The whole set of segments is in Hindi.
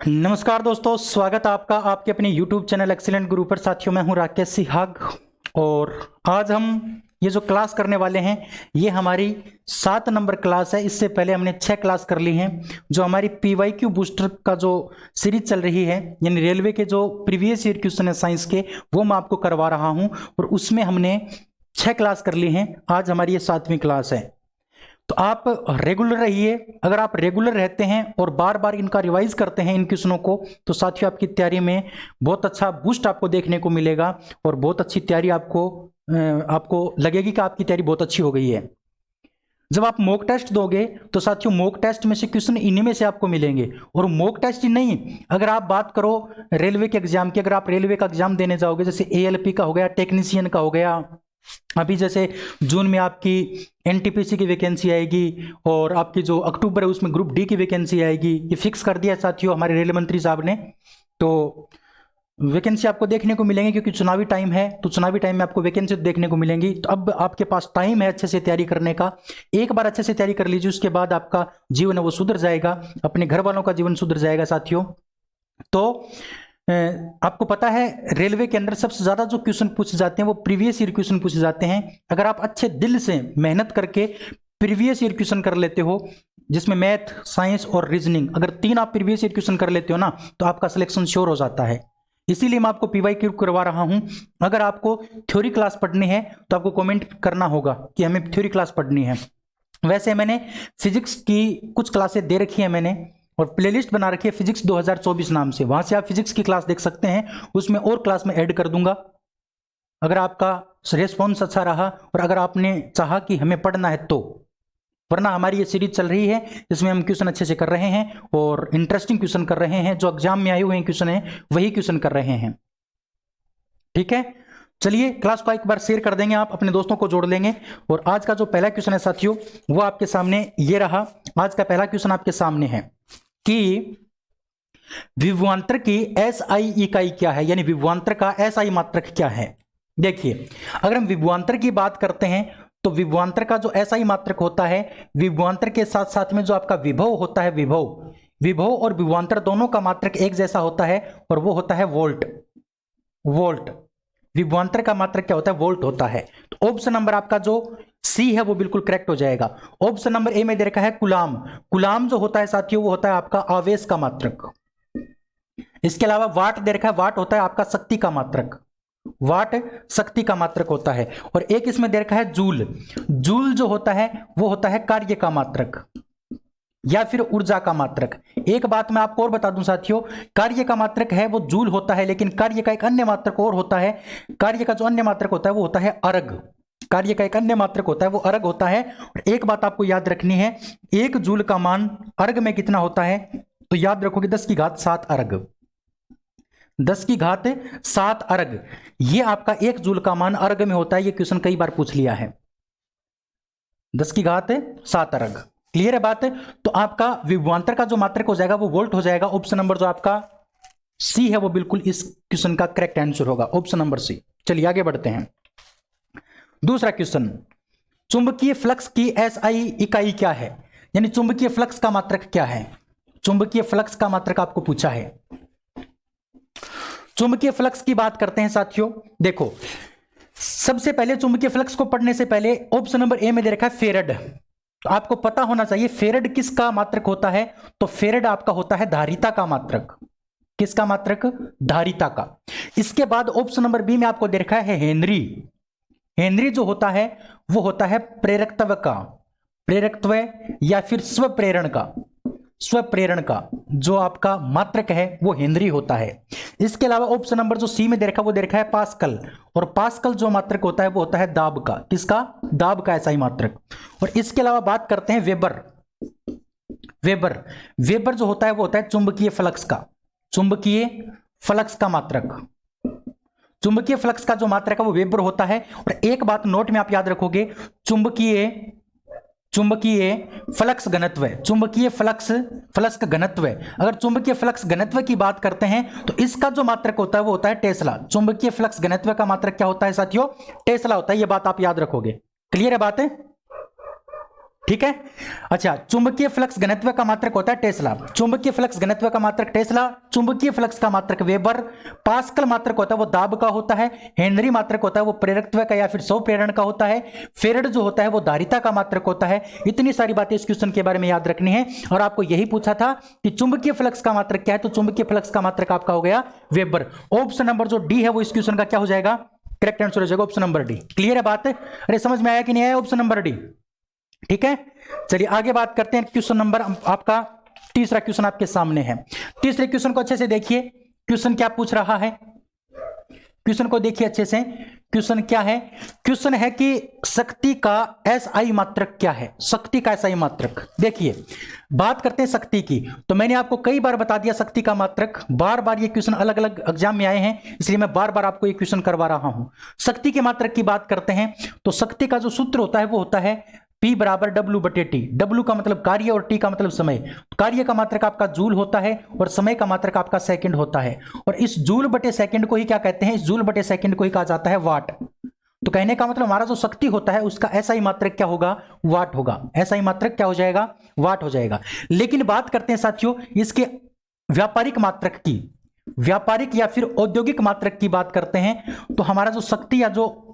नमस्कार दोस्तों, स्वागत है आपका आपके अपने YouTube चैनल एक्सीलेंट गुरु पर। साथियों, मैं हूं राकेश सिहाग और आज हम ये जो क्लास करने वाले हैं ये हमारी 7 नंबर क्लास है। इससे पहले हमने 6 क्लास कर ली हैं। जो हमारी PYQ बूस्टर का जो सीरीज चल रही है, यानी रेलवे के जो प्रीवियस ईयर क्वेश्चन है साइंस के, वो मैं आपको करवा रहा हूं और उसमें हमने 6 क्लास कर ली हैं। आज हमारी ये 7वीं क्लास है। तो आप रेगुलर रहिए। अगर आप रेगुलर रहते हैं और बार बार इनका रिवाइज करते हैं इन क्वेश्चनों को, तो साथियों आपकी तैयारी में बहुत अच्छा बूस्ट आपको देखने को मिलेगा और बहुत अच्छी तैयारी आपको लगेगी कि आपकी तैयारी बहुत अच्छी हो गई है। जब आप मॉक टेस्ट दोगे तो साथियों मॉक टेस्ट में से क्वेश्चन इन्हीं में से आपको मिलेंगे। और मॉक टेस्ट ही नहीं, अगर आप बात करो रेलवे के एग्जाम की, अगर आप रेलवे का एग्जाम देने जाओगे, जैसे ALP का हो गया, टेक्नीशियन का हो गया, अभी जैसे जून में आपकी NTPC की वैकेंसी आएगी और आपकी जो अक्टूबर है उसमें ग्रुप D की वैकेंसी आएगी। ये फिक्स कर दिया साथियों हमारे रेल मंत्री साहब ने। तो वैकेंसी आपको देखने को मिलेंगे क्योंकि चुनावी टाइम है, तो चुनावी टाइम में आपको वैकेंसी देखने को मिलेंगी। तो अब आपके पास टाइम है अच्छे से तैयारी करने का। एक बार अच्छे से तैयारी कर लीजिए, उसके बाद आपका जीवन है वो सुधर जाएगा, अपने घर वालों का जीवन सुधर जाएगा साथियों। तो आपको पता है रेलवे के अंदर सबसे ज्यादा जो क्वेश्चन पूछे जाते हैं वो प्रीवियस ईयर क्वेश्चन पूछे जाते हैं। अगर आप अच्छे दिल से मेहनत करके प्रीवियस ईयर क्वेश्चन कर लेते हो, जिसमें मैथ, साइंस और रीजनिंग, अगर 3 आप प्रीवियस ईयर क्वेश्चन कर लेते हो ना, तो आपका सिलेक्शन श्योर हो जाता है। इसीलिए मैं आपको PYQ करवा रहा हूं। अगर आपको थ्योरी क्लास पढ़नी है तो आपको कमेंट करना होगा कि हमें थ्योरी क्लास पढ़नी है। वैसे मैंने फिजिक्स की कुछ क्लासेस दे रखी है मैंने, और प्लेलिस्ट बना रखी है फिजिक्स 2024 नाम से। वहां से आप फिजिक्स की क्लास देख सकते हैं, उसमें और क्लास में ऐड कर दूंगा। अगर आपका रेस्पॉन्स अच्छा रहा और अगर आपने चाहा कि हमें पढ़ना है तो, वरना हमारी ये सीरीज चल रही है जिसमें हम क्वेश्चन अच्छे से कर रहे हैं और इंटरेस्टिंग क्वेश्चन कर रहे हैं। जो एग्जाम में आए हुए क्वेश्चन है वही क्वेश्चन कर रहे हैं। ठीक है, चलिए क्लास को एक बार शेयर कर देंगे, आप अपने दोस्तों को जोड़ लेंगे। और आज का जो पहला क्वेश्चन है साथियों वो आपके सामने ये रहा। आज का पहला क्वेश्चन आपके सामने है कि विभवांतर की SI इकाई क्या है, यानी विभवांतर का SI मात्रक क्या है। देखिए, अगर हम विभवांतर की बात करते हैं तो विभवांतर का जो SI मात्रक होता है, विभवांतर के साथ साथ में जो आपका विभव होता है, विभव और विभवांतर दोनों का मात्रक एक जैसा होता है और वो होता है वोल्ट। विभवांतर का मात्रक क्या होता है? वोल्ट होता है। तो ऑप्शन नंबर आपका जो C है वो बिल्कुल करेक्ट हो जाएगा। ऑप्शन नंबर A में दे रखा है कुलाम जो होता है साथियों वो होता है आपका आवेश का मात्रक। इसके अलावा वाट दे रखा है, वाट होता है आपका शक्ति का मात्रक, वाट शक्ति का मात्रक होता है। और एक इसमें दे रखा है जूल जो होता है वो होता है कार्य का मात्रक या फिर ऊर्जा का मात्रक। एक बात मैं आपको और बता दूं साथियों, कार्य का मात्रक है वो जूल होता है, लेकिन कार्य का एक अन्य मात्रक और होता है। कार्य का जो अन्य मात्रक होता है वो होता है अर्घ। कार्य का एक अन्य मात्रक होता है वो अर्घ होता है। और एक बात आपको याद रखनी है, 1 जूल का मान अर्घ में कितना होता है? तो याद रखोगे 10 की घात 7 अर्घ, 10 की घात 7 अर्घ। ये आपका 1 जूल का मान अर्घ में होता है। ये क्वेश्चन कई बार पूछ लिया है, 10 की घात 7 अर्घ। क्लियर है बात? तो आपका विभवांतर का जो मात्रक हो जाएगा वो वोल्ट हो जाएगा। ऑप्शन नंबर जो आपका C है वो बिल्कुल इस क्वेश्चन का करेक्ट आंसर होगा, ऑप्शन नंबर C। चलिए आगे बढ़ते हैं। दूसरा क्वेश्चन, चुंबकीय फ्लक्स की SI इकाई क्या है, यानी चुंबकीय फ्लक्स का मात्रक क्या है? चुंबकीय फ्लक्स का मात्रक आपको पूछा है। चुंबकीय फ्लक्स की बात करते हैं साथियों। देखो, सबसे पहले चुंबकीय फ्लक्स को पढ़ने से पहले ऑप्शन नंबर A में दे रखा है फेरड। तो आपको पता होना चाहिए फेरड किसका मात्रक होता है। तो फेरड आपका होता है धारिता का मात्रक। किसका मात्रक? धारिता का। इसके बाद ऑप्शन नंबर B में आपको दे रखा है हेनरी जो होता है वो होता है प्रेरकत्व या फिर स्वप्रेरण का जो आपका मात्रक है वो हेनरी होता है। इसके अलावा ऑप्शन नंबर जो C में दे रखा वो दे रखा है पास्कल। और पास्कल जो मात्रक होता है वो होता है दाब का। किसका? दाब का SI मात्रक। और इसके अलावा बात करते हैं वेबर जो होता है वो होता है चुंबकीय फ्लक्स का मात्रक। चुंबकीय फ्लक्स का जो मात्रक है वो वेबर होता है। और एक बात नोट में आप याद रखोगे, चुंबकीय फ्लक्स घनत्व, अगर चुंबकीय फ्लक्स घनत्व की बात करते हैं तो इसका जो मात्रक होता है वो होता है टेस्ला। चुंबकीय फ्लक्स घनत्व का मात्रक क्या होता है साथियों? टेस्ला होता है। ये बात आप याद रखोगे। क्लियर है बात है? ठीक है। अच्छा, चुंबकीय फ्लक्स घनत्व का मात्रक होता है टेस्ला, चुंबकीय फ्लक्स घनत्व का मात्रक टेस्ला, चुंबकीय फ्लक्स का मात्रक वेबर, पास्कल मात्रक होता है वो दाब का होता है, हेनरी मात्रक होता है वो प्रेरकत्व का या फिर स्वप्रेरण का होता है, फेरेड जो होता है वो धारिता का मात्रक होता है। इतनी सारी बातें इस क्वेश्चन के बारे में याद रखनी है। और आपको यही पूछा था कि चुंबकीय फ्लक्स का मात्रक क्या है, तो चुंबकीय फ्लक्स का मात्रक आपका हो गया वेबर। ऑप्शन नंबर जो डी है वो इस क्वेश्चन का क्या हो जाएगा, करेक्ट आंसर हो जाएगा ऑप्शन नंबर डी। क्लियर है बात? अरे समझ में आया कि नहीं आया ऑप्शन नंबर डी? ठीक है, चलिए आगे बात करते हैं। क्वेश्चन नंबर आपका तीसरा क्वेश्चन आपके सामने है। तीसरे क्वेश्चन को अच्छे से देखिए, क्वेश्चन क्या पूछ रहा है, क्वेश्चन को देखिए अच्छे से। क्वेश्चन क्या है? क्वेश्चन है कि शक्ति का एसआई मात्रक क्या है, शक्ति का एसआई मात्रक। देखिए बात करते हैं शक्ति की, तो मैंने आपको कई बार बता दिया शक्ति का मात्रक, बार बार ये क्वेश्चन अलग अलग एग्जाम में आए हैं, इसलिए मैं बार बार आपको ये क्वेश्चन करवा रहा हूं। शक्ति के मात्रक की बात करते हैं तो शक्ति का जो सूत्र होता है वो होता है P बराबर W बटे टी। W का मतलब कार्य और T का मतलब समय। कार्य का मात्रक आपका जूल होता है और समय का मात्रक आपका सेकंड होता है। और इस जूल बटे सेकंड को ही क्या कहते हैं, इस जूल बटे सेकंड को ही कहा जाता है वाट। तो कहने का मतलब हमारा जो शक्ति होता है उसका ऐसा ही मात्रक क्या होगा, वाट होगा। ऐसा ही मात्रक क्या हो जाएगा, वाट हो जाएगा। लेकिन बात करते हैं साथियों इसके व्यापारिक मात्रक की, व्यापारिक या फिर औद्योगिक मात्रक की बात करते हैं तो हमारा जो शक्ति या जो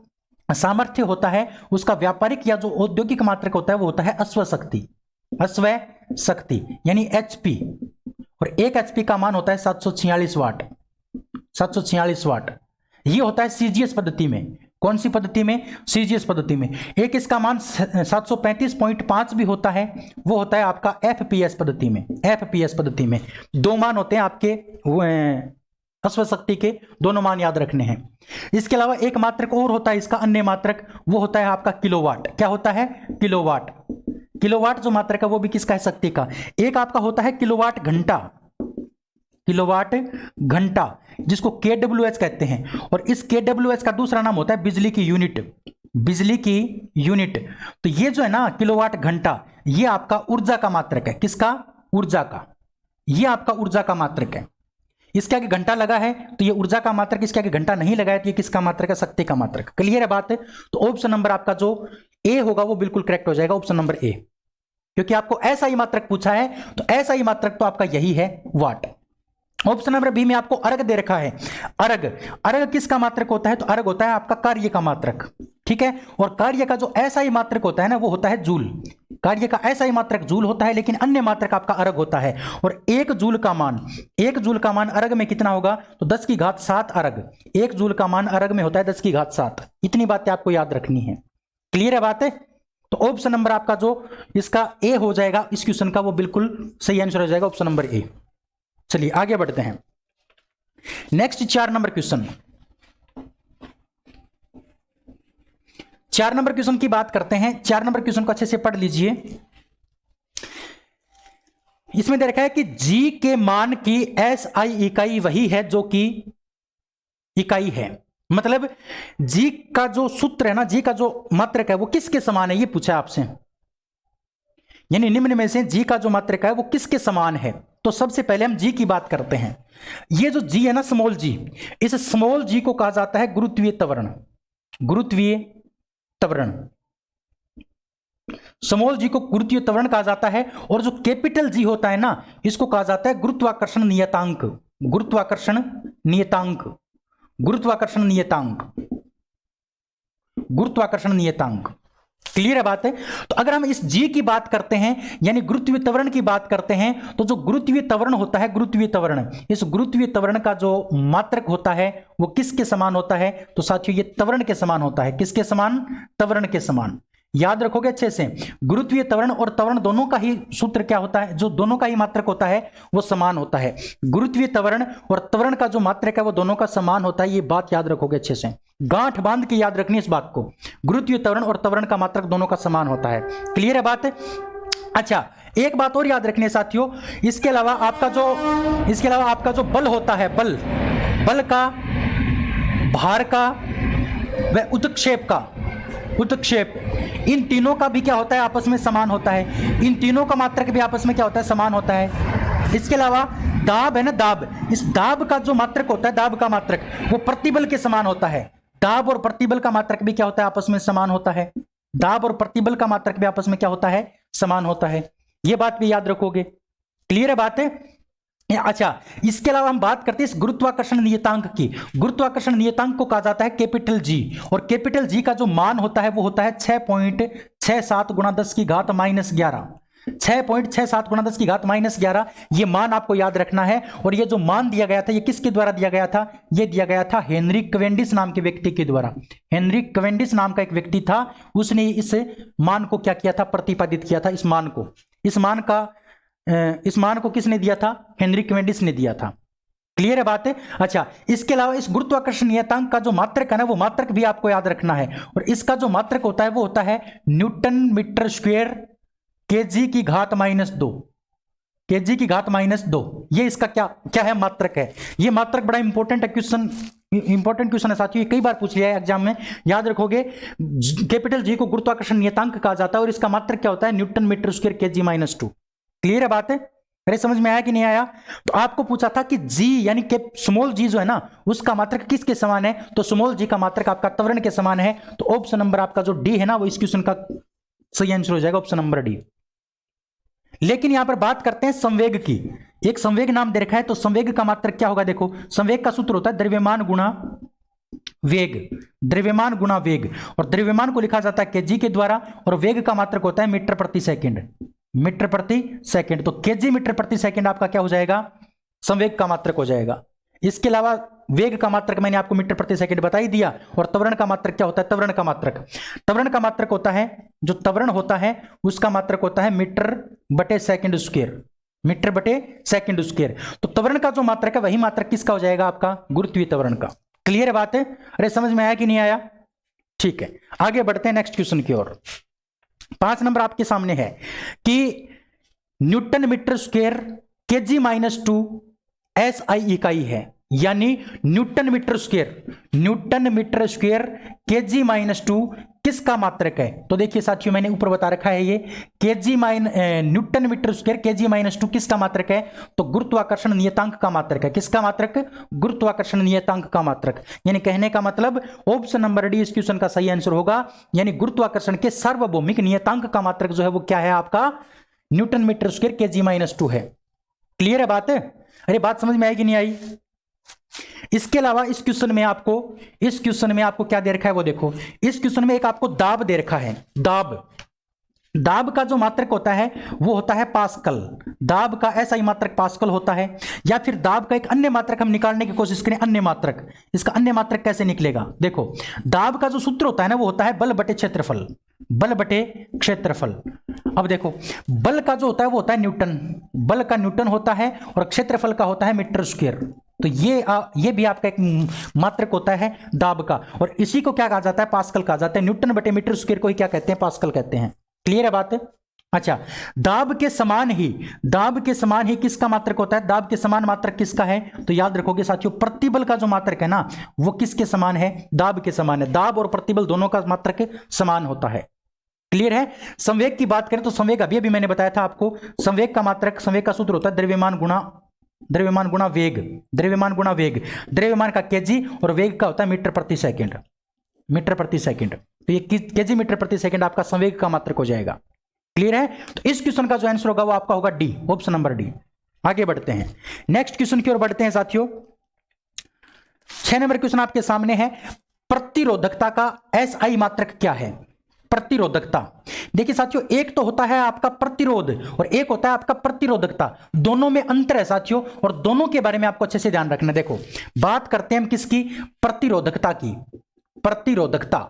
सामर्थ्य होता है उसका व्यापारिक या जो औद्योगिक मात्रक होता है वो होता है अश्व शक्ति, अश्व शक्ति यानी एचपी। और एक एचपी का मान होता है 746 वाट, 746 वाट। ये होता है सीजीएस पद्धति में। कौन सी पद्धति में, सीजीएस पद्धति में। एक इसका मान 735.5 भी होता है, वो होता है आपका एफपीएस पद्धति में। एफपीएस पद्धति में दो मान होते हैं आपके अश्व शक्ति के, दोनों मान याद रखने हैं। इसके अलावा एक मात्रक और होता है इसका अन्य मात्रक, वो होता है आपका किलोवाट। क्या होता है, किलोवाट। किलोवाट जो मात्रक है वो भी किसका है, शक्ति का। एक आपका होता है किलोवाट घंटा, किलोवाट घंटा जिसको केडब्ल्यूएच कहते हैं। और इस केडब्ल्यूएच का दूसरा नाम होता है बिजली की यूनिट, बिजली की यूनिट। तो ये जो है ना किलोवाट घंटा, ये आपका ऊर्जा का मात्रक है। किसका, ऊर्जा का। ये आपका ऊर्जा का मात्रक है। इसके आगे घंटा लगा है तो ये ऊर्जा का मात्रक, इसके आगे घंटा नहीं लगा है तो ये किसका मात्रक है, शक्ति का मात्रक। क्लियर है बात है? तो ऑप्शन नंबर आपका जो ए होगा वो बिल्कुल करेक्ट हो जाएगा, ऑप्शन नंबर ए। क्योंकि आपको ऐसा ही मात्रक पूछा है तो ऐसा ही मात्रक तो आपका यही है, वाट। ऑप्शन नंबर बी में आपको अर्घ दे रखा है। अर्घ, अर्घ किसका मात्रक होता है, तो अर्घ होता है आपका कार्य का मात्रक। ठीक है, और कार्य का जो ऐसा ही मात्रक होता है ना वो होता है जूल। कार्य का ऐसा ही मात्रक जूल होता है, लेकिन अन्य मात्रक आपका अर्घ होता है। और एक जूल का मान, एक जूल का मान अर्घ में कितना होगा, तो 10 की घात 7 अर्घ। एक जूल का मान अर्घ में होता है 10 की घात 7। इतनी बातें आपको याद रखनी है। क्लियर है बात है? तो ऑप्शन नंबर आपका जो इसका ए हो जाएगा इस क्वेश्चन का, वो बिल्कुल सही आंसर हो जाएगा, ऑप्शन नंबर ए। चलिए आगे बढ़ते हैं। Next 4 number question, 4 number question की बात करते हैं। 4 नंबर क्वेश्चन को अच्छे से पढ़ लीजिए। इसमें दे रखा है कि जी के मान की एसआई इकाई वही है जो कि इकाई है। मतलब जी का जो सूत्र है ना, जी का जो मात्रक है वो किसके समान है, ये पूछा आपसे। यानी निम्न में से जी का जो मात्रक है वो किसके समान है। तो सबसे पहले हम जी की बात करते हैं। ये जो जी है ना, स्मॉल जी, इस स्मॉल जी को कहा जाता है गुरुत्वीय त्वरण। गुरुत्वीय त्वरण, स्मॉल जी को गुरुत्वीय त्वरण कहा जाता है। और जो कैपिटल जी होता है ना, इसको कहा जाता है गुरुत्वाकर्षण नियतांक। गुरुत्वाकर्षण नियतांक, गुरुत्वाकर्षण नियतांक, गुरुत्वाकर्षण नियतांक। क्लियर है बात है? तो अगर हम इस जी की बात करते हैं यानी गुरुत्वीय त्वरण की बात करते हैं, तो जो गुरुत्वीय त्वरण होता है, गुरुत्वीय त्वरण, इस गुरुत्वीय त्वरण का जो मात्रक होता है वो किसके समान होता है, तो साथियों ये त्वरण के समान होता है। किसके समान, त्वरण के समान। याद रखोगे अच्छे से, गुरुत्वीय त्वरण और त्वरण दोनों का ही सूत्र क्या होता है, जो दोनों का ही मात्रक होता है वो समान होता है। गुरुत्वीय त्वरण और त्वरण का जो मात्रक है वो दोनों का समान होता है। ये बात याद रखोगे अच्छे से, गांठ बांध के याद रखनी इस बात को। गुरुत्वीय त्वरण और त्वरण का मात्रक दोनों का समान होता है। क्लियर है बात? अच्छा, एक बात और याद रखनी है साथियों, इसके अलावा आपका जो बल होता है, बल, बल का, भार का व उत्क्षेप का, उत्क्षेप, इन तीनों का भी क्या होता है, आपस में समान होता है। इन तीनों का मात्रक भी आपस में क्या होता है, समान होता है। इसके अलावा दाब है ना, दाब, इस दाब का जो मात्रक होता है, दाब का मात्रक वो प्रतिबल के समान होता है। दाब और प्रतिबल का मात्रक भी क्या होता है, आपस में समान होता है। दाब और प्रतिबल का मात्रक भी आपस में क्या होता है, समान होता है। यह बात भी याद रखोगे। क्लियर है बात है? अच्छा, इसके अलावा हम बात करते हैं इस गुरुत्वाकर्षण नियतांक की। गुरुत्वाकर्षण नियतांक को कहा जाता है कैपिटल जी, और कैपिटल जी का जो मान होता है वो होता है 6.67 गुणा 10 की घात माइनस 11। 6.67 गुणा 10 की घात माइनस 11, ये मान आपको याद रखना है। और ये जो मान दिया गया था ये किसके द्वारा दिया गया था? ये दिया गया था हेनरी कैवेंडिश नाम के व्यक्ति के द्वारा। हेनरी कैवेंडिश नाम का एक व्यक्ति था, उसने इस मान को क्या किया था? प्रतिपादित किया था। इस मान को किसने दिया था? हेनरी कैवेंडिश ने दिया था। क्लियर है बात है? अच्छा, इसके अलावा इस गुरुत्वाकर्षण नियतांक का जो मात्रक है ना, वो मात्रक भी आपको याद रखना है। और इसका जो मात्रक होता है वो होता है न्यूटन मीटर स्क्वायर केजी की घात -2। केजी की घात -2, ये इसका क्या है? मात्रक है। ये मात्रक बड़ा इंपॉर्टेंट क्वेश्चन है साथियों, कई बार पूछ लिया है एग्जाम में, याद रखोगे। कैपिटल जी को गुरुत्वाकर्षण नियतांक कहा जाता है और इसका मात्रक क्या होता है? Newton metre square KG -2। Clear है बात है? अरे समझ में आया कि नहीं आया? तो आपको पूछा था कि जी यानी कि स्मॉल जी जो है ना, उसका मात्रक किसके समान है? तो स्मॉल जी का मात्रक आपका त्वरण के समान है। तो ऑप्शन नंबर आपका जो डी है ना, वो इस क्वेश्चन का सही आंसर हो जाएगा, ऑप्शन नंबर डी। लेकिन यहां पर बात करते हैं संवेग की। एक संवेग नाम दे रखा है, तो संवेग का मात्रक क्या होगा? देखो, संवेग का सूत्र होता है द्रव्यमान गुणा वेग। द्रव्यमान गुणा वेग, और द्रव्यमान को लिखा जाता है केजी के द्वारा, और वेग का मात्रक होता है मीटर प्रति सेकंड। मीटर प्रति सेकंड, तो केजी मीटर प्रति सेकंड आपका क्या हो जाएगा? संवेग का मात्रक हो जाएगा। इसके अलावा वेग का मात्रक मैंने आपको मीटर प्रति सेकंड बता ही दिया। और त्वरण का मात्रक क्या होता है? त्वरण का मात्रक होता है, जो त्वरण होता है उसका मात्रक होता है मीटर बटे सेकंड स्क्वायर। मीटर बटे सेकंड स्क्वायर, तो त्वरण का जो मात्रक है वही मात्रक किसका हो जाएगा? आपका गुरुत्वीय त्वरण का। क्लियर है बात है? अरे समझ में आया कि नहीं आया? ठीक है, आगे बढ़ते हैं नेक्स्ट क्वेश्चन की ओर। 5 नंबर आपके सामने है कि newton metre square KG -2 SI इकाई है, यानी न्यूटन मीटर स्क्वायर केजी -2 किसका मात्रक है? तो देखिए साथियों, मैंने ऊपर बता रखा है, ये न्यूटन मीटर स्क्वायर केजी -2 किसका मात्रक है? तो गुरुत्वाकर्षण नियतांक का मात्रक है। किसका मात्रक? गुरुत्वाकर्षण नियतांक का मात्रक। यानी कहने का मतलब ऑप्शन नंबर डी इस क्वेश्चन का सही आंसर होगा। यानी गुरुत्वाकर्षण के सार्वभौमिक नियतांक का मात्रक जो है वो क्या है? आपका न्यूटन मीटर स्क्वायर केजी -2 है। क्लियर है बात है? अरे बात समझ में आई कि नहीं आई? इसके अलावा इस क्वेश्चन में आपको क्या दे रखा है वो देखो। इस क्वेश्चन में एक आपको दाब दे रखा है। दाब का जो मात्रक होता है वो होता है पास्कल। दाब का SI मात्रक पास्कल होता है। या फिर दाब का एक अन्य मात्रक हम निकालने की कोशिश करें, अन्य मात्रक। इसका अन्य मात्रक कैसे निकलेगा? देखो, दाब का जो सूत्र होता है ना, वो होता है बल बटे क्षेत्रफल। बल बटे क्षेत्रफल। अब देखो, बल का जो होता है वो होता है न्यूटन। बल का न्यूटन होता है और क्षेत्रफल का होता है मीटर स्क्वायर। तो ये भी आपका एक मात्रक होता है दाब का, और इसी को क्या कहा जाता है? पास्कल कहा जाता है। न्यूटन बटे मीटर स्क्वायर को ही क्या कहते हैं? पास्कल कहते हैं। क्लियर है बात है? अच्छा, दाब के समान ही किसका मात्रक होता है? दाब के समान मात्रक किसका है? तो याद रखोगे साथियों, प्रतिबल का जो मात्रक है ना, वो किसके समान है? दाब के समान है। दाब और प्रतिबल दोनों का मात्रक समान होता है। क्लियर है? संवेग की बात करें तो संवेग अभी मैंने बताया था आपको। संवेग का सूत्र होता है द्रव्यमान गुणा वेग। द्रव्यमान का केजी और वेग का होता है मीटर प्रति सेकंड। तो ये केजी मीटर प्रति सेकंड आपका संवेग का मात्रक हो जाएगा। क्लियर है? तो इस क्वेश्चन का जो आंसर होगा वो आपका होगा डी, ऑप्शन नंबर डी। आगे बढ़ते हैं, नेक्स्ट क्वेश्चन की ओर बढ़ते हैं साथियों। 6 नंबर क्वेश्चन आपके सामने है, प्रतिरोधकता का SI मात्रक क्या है? प्रतिरोधकता, देखिए साथियों, एक तो होता है आपका प्रतिरोध और एक होता है आपका प्रतिरोधकता। दोनों में अंतर है साथियों, और दोनों के बारे में आपको अच्छे से ध्यान रखना। देखो, बात करते हैं हम किसकी? प्रतिरोधकता की। प्रतिरोधकता,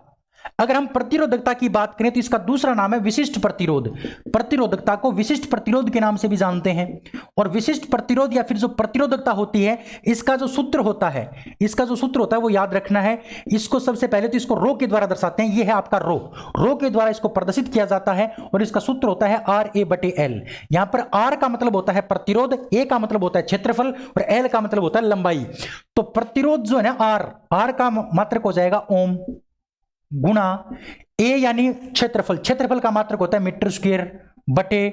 अगर हम प्रतिरोधकता की बात करें तो इसका दूसरा नाम है विशिष्ट प्रतिरोध। प्रतिरोधकता को विशिष्ट प्रतिरोध के नाम से भी जानते हैं। और विशिष्ट प्रतिरोध या फिर जो प्रतिरोधकता होती है, इसका जो सूत्र होता है वो याद रखना है। इसको सबसे पहले तो इसको रो के द्वारा दर्शाते हैं। ये है आपका रो के द्वारा इसको प्रदर्शित किया जाता है, और इसका सूत्र होता है RA/L। यहां पर R का मतलब होता है प्रतिरोध, A का मतलब होता है क्षेत्रफल और L का मतलब होता है लंबाई। तो प्रतिरोध जो है ना, R का मात्रक हो जाएगा ओम, गुणा A यानी क्षेत्रफल का मात्रक होता है मीटर स्क्वायर, बटे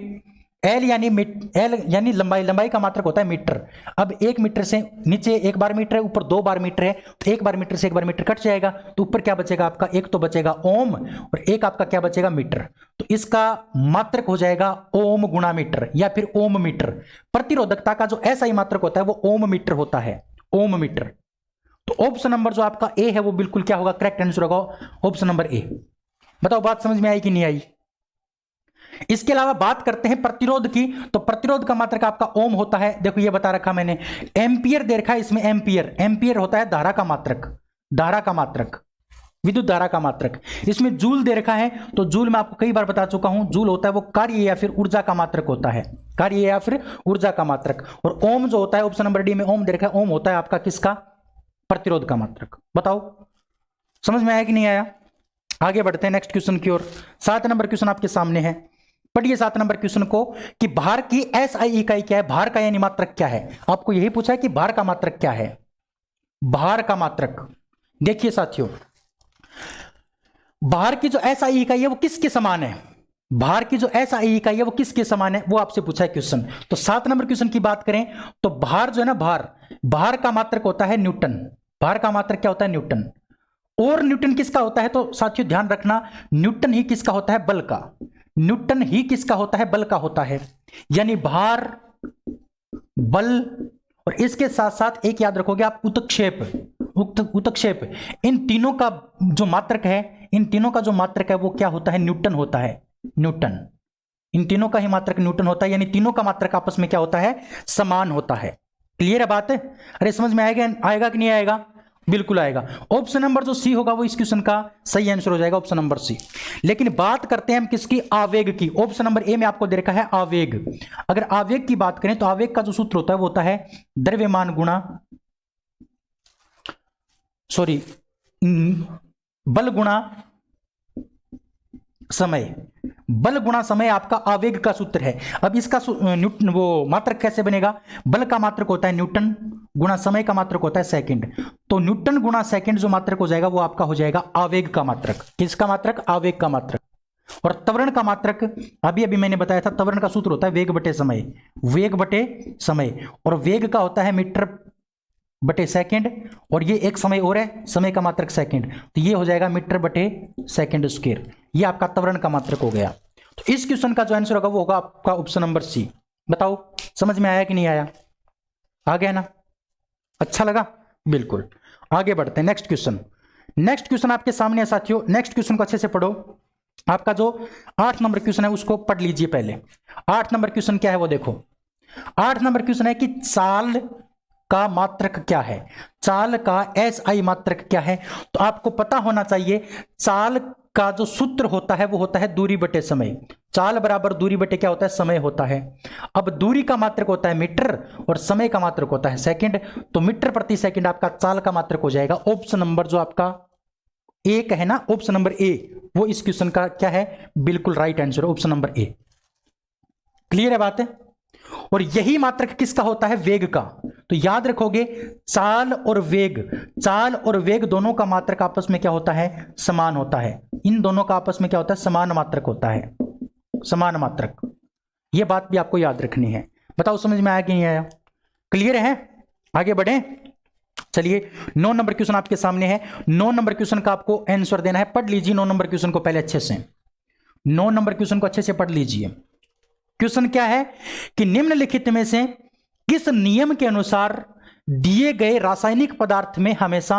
एल यानी लंबाई, लंबाई का मात्रक होता है मीटर। अब 1 मीटर से नीचे 1 बार मीटर है, ऊपर 2 बार मीटर है, तो 1 बार मीटर से 1 बार मीटर कट जाएगा, तो ऊपर क्या बचेगा आपका, एक तो बचेगा ओम और एक आपका क्या बचेगा मीटर। तो इसका मात्रक हो जाएगा ओम गुणा मीटर या फिर ओम मीटर। प्रतिरोधकता का जो एसआई मात्रक होता है वो ओम मीटर होता है, ओम मीटर। तो ऑप्शन नंबर जो आपका ए है वो बिल्कुल क्या होगा, करेक्ट आंसर होगा ऑप्शन नंबर ए। बताओ बात समझ में आई कि नहीं आई। इसके अलावा बात करते हैं प्रतिरोध की, तो प्रतिरोध का मात्रक आपका ओम होता है। देखो ये बता रखा मैंने, एंपियर दे रखा है इसमें, एंपियर, एंपियर होता है धारा का मात्रक, धारा का मात्रक, विद्युत धारा का मात्रक। इसमें जूल दे रखा है, तो जूल मैं आपको कई बार बता चुका हूं, जूल होता है वो कार्य या फिर ऊर्जा का मात्रक होता है, कार्य या फिर ऊर्जा का मात्रक। और ओम जो होता है ऑप्शन नंबर डी में ओम दे रखा है, ओम होता है आपका किसका, प्रतिरोध का मात्रक। बताओ समझ में आया कि नहीं आया। आगे बढ़ते हैं नेक्स्ट क्वेश्चन की ओर। 7 नंबर क्वेश्चन आपके सामने है, पढ़िए 7 नंबर क्वेश्चन को कि भार की एसआई इकाई क्या है, भार का यानी मात्रक क्या है। आपको यही पूछा है कि भार का मात्रक क्या है, भार का मात्रक। देखिए साथियों, भार की जो एसआई इकाई है वो किसके समान है, भार की जो एसआई इकाई है वो किसके समान है, वो आपसे पूछा है क्वेश्चन। तो 7 नंबर क्वेश्चन की बात करें तो भार जो है ना, भार का मात्रक होता है न्यूटन, भार का मात्रक क्या होता है, न्यूटन। और न्यूटन किसका होता है, तो साथियों ध्यान रखना, न्यूटन ही किसका होता है, बल का, न्यूटन ही किसका होता है, बल का होता है। यानी भार, बल और इसके साथ साथ एक याद रखोगे आप, उत्क्षेप, उत्क्षेप, इन तीनों का जो मात्रक है, इन तीनों का जो मात्रक है वो क्या होता है, न्यूटन होता है, न्यूटन। इन तीनों का ही मात्रक न्यूटन होता है, यानी तीनों का मात्रक आपस में क्या होता है, समान होता है। क्लियर है बात। अरे समझ में आएगा कि नहीं आएगा, बिल्कुल आएगा। ऑप्शन नंबर जो सी होगा वो इस क्वेश्चन का सही आंसर हो जाएगा, ऑप्शन नंबर सी। लेकिन बात करते हैं हम किसकी, आवेग की। ऑप्शन नंबर ए में आपको दे रखा है आवेग। अगर आवेग की बात करें तो आवेग का जो सूत्र होता है वो होता है द्रव्यमान गुणा, सॉरी, बल गुणा समय, बल गुणा समय आपका आवेग का सूत्र है। अब इसका न्यूटन वो मात्रक कैसे बनेगा, बल का मात्रक होता है न्यूटन गुणा समय का मात्रक होता है सेकंड, तो न्यूटन गुणा सेकंड जो मात्रक हो जाएगा वो आपका हो जाएगा आवेग का मात्रक। किसका मात्रक, आवेग का मात्रक। और त्वरण का मात्रक अभी अभी मैंने बताया था, त्वरण का सूत्र होता है वेग बटे समय, वेग बटे समय, और वेग का होता है मीटर बटे सेकंड, और ये एक समय और है, समय का मात्रक सेकंड, तो ये हो जाएगा मीटर बटे सेकंड स्क्वायर। ये आपका त्वरण का मात्रक हो गया। तो इस क्वेश्चन का जो आंसर होगा वो होगा आपका ऑप्शन नंबर सी। बताओ समझ में आया कि नहीं आया, आ गया ना, अच्छा लगा, बिल्कुल। आगे बढ़ते हैं नेक्स्ट क्वेश्चन। नेक्स्ट क्वेश्चन आपके सामने है साथियों, नेक्स्ट क्वेश्चन को अच्छे से पढ़ो। आपका जो 8 नंबर क्वेश्चन है उसको पढ़ लीजिए पहले। 8 नंबर क्वेश्चन क्या है वो देखो। 8 नंबर क्वेश्चन है कि चाल का मात्रक क्या है, चाल का एसआई मात्रक क्या है। तो आपको पता होना चाहिए चाल का जो सूत्र होता है वो होता है दूरी बटे समय। चाल बराबर दूरी बटे क्या होता है, समय होता है। अब दूरी का मात्रक होता है मीटर और समय का मात्रक होता है सेकंड, तो मीटर प्रति सेकंड आपका चाल का मात्रक हो जाएगा। ऑप्शन नंबर जो आपका एक है ना, ऑप्शन नंबर ए, वो इस क्वेश्चन का क्या है, बिल्कुल right answer, option number A. Clear है बात है। और यही मात्रक किसका होता है, वेग का। तो याद रखोगे चाल और वेग, चाल और वेग दोनों का मात्रक आपस में क्या होता है, समान होता है। इन दोनों का आपस में क्या होता है, समान मात्रक होता है, समान मात्रक। यह बात भी आपको याद रखनी है। बताओ समझ में आया कि नहीं आया, क्लियर है। आगे बढ़े, चलिए 9 नंबर क्वेश्चन आपके सामने है। 9 नंबर क्वेश्चन का आपको आंसर देना है, पढ़ लीजिए 9 नंबर क्वेश्चन को पहले अच्छे से, 9 नंबर क्वेश्चन को अच्छे से पढ़ लीजिए। क्वेश्चन क्या है कि निम्नलिखित में से किस नियम के अनुसार दिए गए रासायनिक पदार्थ में हमेशा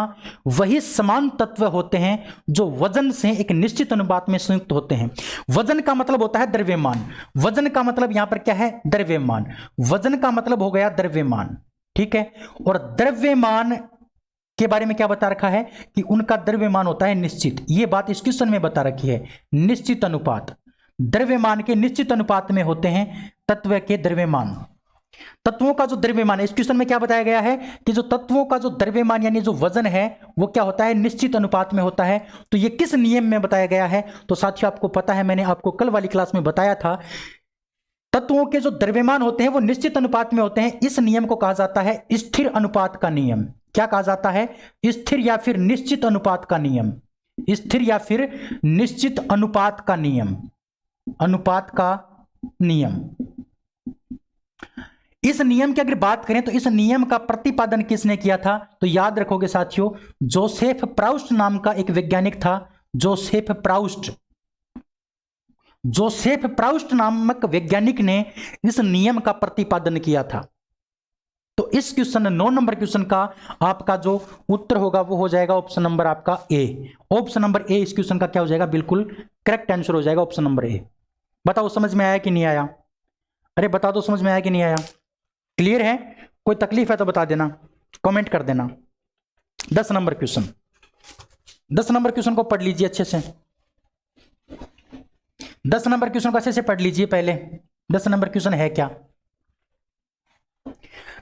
वही समान तत्व होते हैं जो वजन से एक निश्चित अनुपात में संयुक्त होते हैं। वजन का मतलब होता है द्रव्यमान, वजन का मतलब यहां पर क्या है, द्रव्यमान। वजन का मतलब हो गया द्रव्यमान, ठीक है। और द्रव्यमान के बारे में क्या बता रखा है कि उनका द्रव्यमान होता है निश्चित। यह बात इस क्वेश्चन में बता रखी है, निश्चित अनुपात, द्रव्यमान के निश्चित अनुपात में होते हैं तत्व के द्रव्यमान। तत्वों का जो द्रव्यमान है, इस क्वेश्चन में क्या बताया गया है कि जो तत्वों का जो द्रव्यमान यानी जो वजन है वो क्या होता है, निश्चित अनुपात में होता है। तो ये किस नियम में बताया गया है, तो साथियों आपको पता है, मैंने आपको कल वाली क्लास में बताया था, तत्वों के जो द्रव्यमान होते हैं वो निश्चित अनुपात में होते हैं। इस नियम को कहा जाता है स्थिर अनुपात का नियम। क्या कहा जाता है, स्थिर या फिर निश्चित अनुपात का नियम, स्थिर या फिर निश्चित अनुपात का नियम, अनुपात का नियम। इस नियम की अगर बात करें तो इस नियम का प्रतिपादन किसने किया था? तो याद रखोगे साथियों, जोसेफ प्राउस्ट नाम का एक वैज्ञानिक था। जोसेफ प्राउस्ट नामक वैज्ञानिक ने इस नियम का प्रतिपादन किया था। तो इस क्वेश्चन 9 नंबर क्वेश्चन का आपका जो उत्तर होगा वो हो जाएगा ऑप्शन नंबर आपका ए। ऑप्शन नंबर ए इस क्वेश्चन का क्या हो जाएगा? बिल्कुल करेक्ट आंसर हो जाएगा ऑप्शन नंबर ए। बताओ समझ में आया कि नहीं आया? अरे बता दो समझ में आया कि नहीं आया? क्लियर है? कोई तकलीफ है तो बता देना, कमेंट कर देना। 10 नंबर क्वेश्चन, 10 नंबर क्वेश्चन को पढ़ लीजिए अच्छे से। 10 नंबर क्वेश्चन को अच्छे से पढ़ लीजिए पहले। 10 नंबर क्वेश्चन है क्या?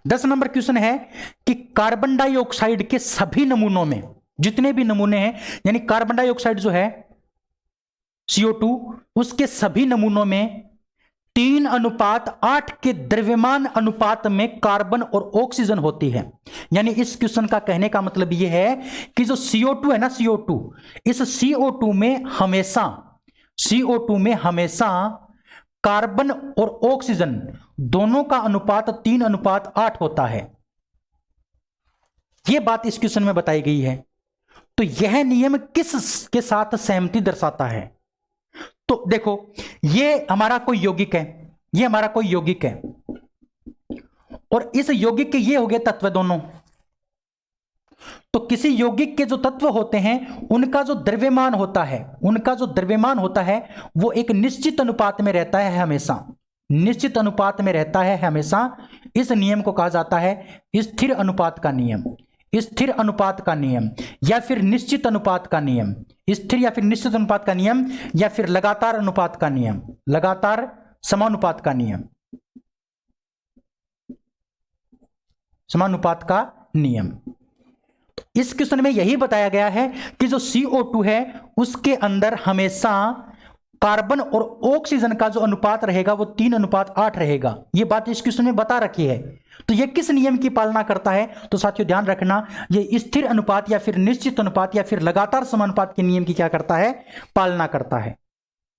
10 नंबर क्वेश्चन है कि कार्बन डाइऑक्साइड के सभी नमूनों में, जितने भी नमूने हैं, यानी कार्बन डाइऑक्साइड जो है CO2, उसके सभी नमूनों में 3:8 के द्रव्यमान अनुपात में कार्बन और ऑक्सीजन होती है। यानी इस क्वेश्चन का कहने का मतलब यह है कि जो CO2 है ना, CO2, इस CO2 में हमेशा कार्बन और ऑक्सीजन दोनों का अनुपात 3:8 होता है। यह बात इस क्वेश्चन में बताई गई है। तो यह नियम किस के साथ सहमति दर्शाता है? तो देखो, ये हमारा कोई यौगिक है, और इस यौगिक के ये हो गए तत्व दोनों। तो किसी यौगिक के जो तत्व होते हैं उनका जो द्रव्यमान होता है वो एक निश्चित अनुपात में रहता है हमेशा। इस नियम को कहा जाता है स्थिर अनुपात का नियम, या फिर निश्चित अनुपात का नियम, स्थिर या फिर निश्चित अनुपात का नियम, या फिर लगातार अनुपात का नियम, लगातार समानुपात का नियम। तो इस क्वेश्चन में यही बताया गया है कि जो CO2 है उसके अंदर हमेशा कार्बन और ऑक्सीजन का जो अनुपात रहेगा वो 3:8 रहेगा। ये बात इस क्वेश्चन में बता रखी है। तो ये किस नियम की पालना करता है? तो साथियों ध्यान रखना, ये स्थिर अनुपात या फिर निश्चित अनुपात या फिर लगातार समानुपात के नियम की क्या करता है? पालना करता है।